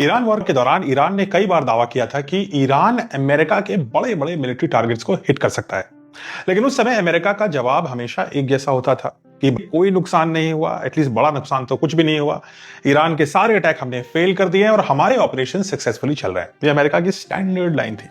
Iran war के दौरान Iran ने कई बार दावा किया था कि ईरान अमेरिका के बड़े बड़े मिलिट्री टारगेट्स को हिट कर सकता है। लेकिन उस समय अमेरिका का जवाब हमेशा एक जैसा होता था कि कोई नुकसान नहीं हुआ, एटलीस्ट बड़ा नुकसान तो कुछ भी नहीं हुआ। ईरान के सारे अटैक हमने फेल कर दिए हैं और हमारे ऑपरेशन सक्सेसफुली चल रहे हैं। ये अमेरिका की स्टैंडर्ड लाइन थी।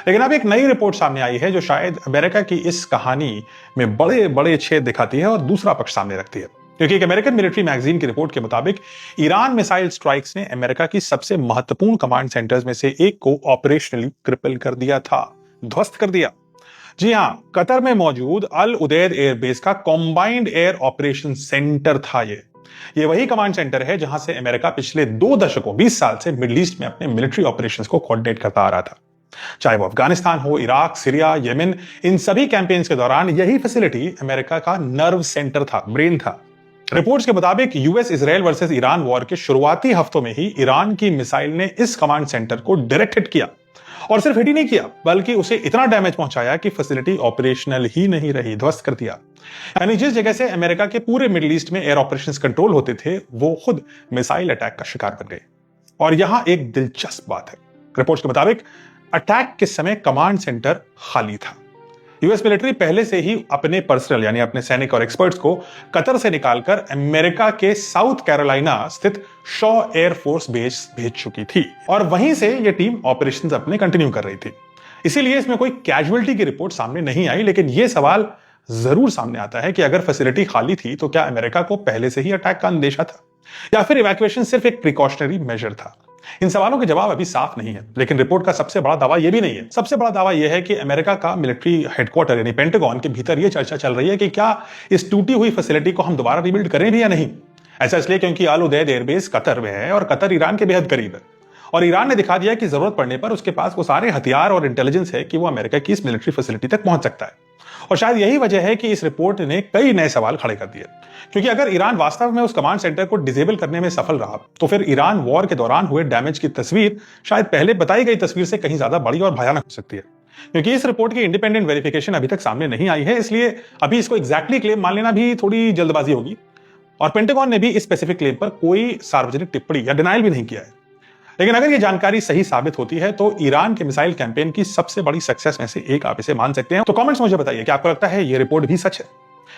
लेकिन अब एक नई रिपोर्ट सामने आई है जो शायद अमेरिका की इस कहानी में बड़े बड़े छेद दिखाती है और दूसरा पक्ष सामने रखती है। क्योंकि एक अमेरिकन मिलिट्री मैगजीन की रिपोर्ट के मुताबिक ईरान मिसाइल स्ट्राइक्स ने अमेरिका की सबसे महत्वपूर्ण कमांड सेंटर्स में से एक को ऑपरेशनली क्रिपल कर दिया था, ध्वस्त कर दिया। जी हां, कतर में मौजूद अल उदैद एयरबेस का कॉम्बाइंड एयर ऑपरेशन सेंटर था। ये वही कमांड सेंटर है जहां से अमेरिका पिछले 2 दशकों 20 साल से मिडिल ईस्ट में अपने मिलिट्री ऑपरेशंस को कोऑर्डिनेट करता आ रहा था। चाहे वो अफगानिस्तान हो, इराक, सीरिया, येमेन, इन सभी कैंपेन्स के दौरान यही फैसिलिटी अमेरिका का नर्व सेंटर था, ब्रेन था। रिपोर्ट्स के मुताबिक US Israel versus Iran war के शुरुआती हफ्तों में ही ईरान की मिसाइल ने इस कमांड सेंटर को डायरेक्ट हिट किया और सिर्फ हिट ही नहीं किया बल्कि उसे इतना डैमेज पहुंचाया कि फैसिलिटी ऑपरेशनल ही नहीं रही, ध्वस्त कर दिया। यानी जिस जगह से अमेरिका के पूरे मिडिल ईस्ट में एयर ऑपरेशंस कंट्रोल होते थे वो खुद मिसाइल अटैक का शिकार बन गए। और यहां एक दिलचस्प बात है, रिपोर्ट्स के मुताबिक अटैक के समय कमांड सेंटर खाली था। यूएस मिलिट्री पहले से ही अपने पर्सनल यानी अपने सैनिक और एक्सपर्ट्स को कतर से निकालकर अमेरिका के साउथ कैरोलिना स्थित शॉ एयर फोर्स बेस भेज चुकी थी और वहीं से यह टीम ऑपरेशंस अपने कंटिन्यू कर रही थी। इसीलिए इसमें कोई कैजुअलिटी की रिपोर्ट सामने नहीं आई। लेकिन यह सवाल जरूर सामने आता है कि अगर फैसिलिटी खाली थी तो क्या अमेरिका को पहले से ही अटैक का अंदेशा था या फिर इवैक्यूएशन सिर्फ एक प्रिकॉशनरी मेजर था? इन सवालों के जवाब अभी साफ नहीं है। लेकिन रिपोर्ट का सबसे बड़ा दावा यह भी नहीं है। सबसे बड़ा दावा यह है कि अमेरिका का मिलिट्री हेडक्वार्टर यानी पेंटागन के भीतर यह चर्चा चल रही है कि क्या इस टूटी हुई फैसिलिटी को हम दोबारा रिबिल्ड करें भी या नहीं। ऐसा इसलिए क्योंकि अल उदैद एयरबेस कतर में है और कतर ईरान के बेहद करीब है और ईरान ने दिखा दिया कि जरूरत पड़ने पर उसके पास वो सारे हथियार और इंटेलिजेंस है कि वो अमेरिका की इस मिलिट्री फैसिलिटी तक पहुंच सकता है। और शायद यही वजह है कि इस रिपोर्ट ने कई नए सवाल खड़े कर दिए। क्योंकि अगर ईरान वास्तव में उस कमांड सेंटर को डिसेबल करने में सफल रहा तो फिर ईरान वॉर के दौरान हुए डैमेज की तस्वीर शायद पहले बताई गई तस्वीर से कहीं ज्यादा बड़ी और भयानक हो सकती है। क्योंकि इस रिपोर्ट की इंडिपेंडेंट वेरिफिकेशन अभी तक सामने नहीं आई है, इसलिए अभी इसको एग्जैक्टली क्लेम मान लेना भी थोड़ी जल्दबाजी होगी। और पेंटागन ने भी इस स्पेसिफिक क्लेम पर कोई सार्वजनिक टिप्पणी या डिनायल भी नहीं किया है। लेकिन अगर ये जानकारी सही साबित होती है तो ईरान के मिसाइल कैंपेन की सबसे बड़ी सक्सेस में से एक आप इसे मान सकते हैं। तो कमेंट्स में मुझे बताइए कि आपको लगता है ये रिपोर्ट भी सच है?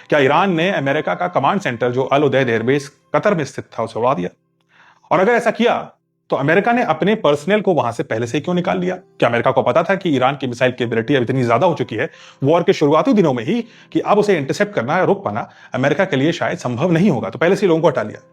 क्या ईरान ने अमेरिका का कमांड सेंटर जो अल उदैद एयरबेस कतर में स्थित था उसे उड़ा दिया? और अगर ऐसा किया तो अमेरिका ने अपने पर्सनल को वहां से पहले से क्यों निकाल लिया? क्या अमेरिका को पता था कि ईरान की मिसाइल कैपेबिलिटी अब इतनी ज्यादा हो चुकी है वॉर के शुरुआती दिनों में ही कि अब उसे इंटरसेप्ट करना या रोक पाना अमेरिका के लिए शायद संभव नहीं होगा, तो पहले से लोगों को हटा लिया?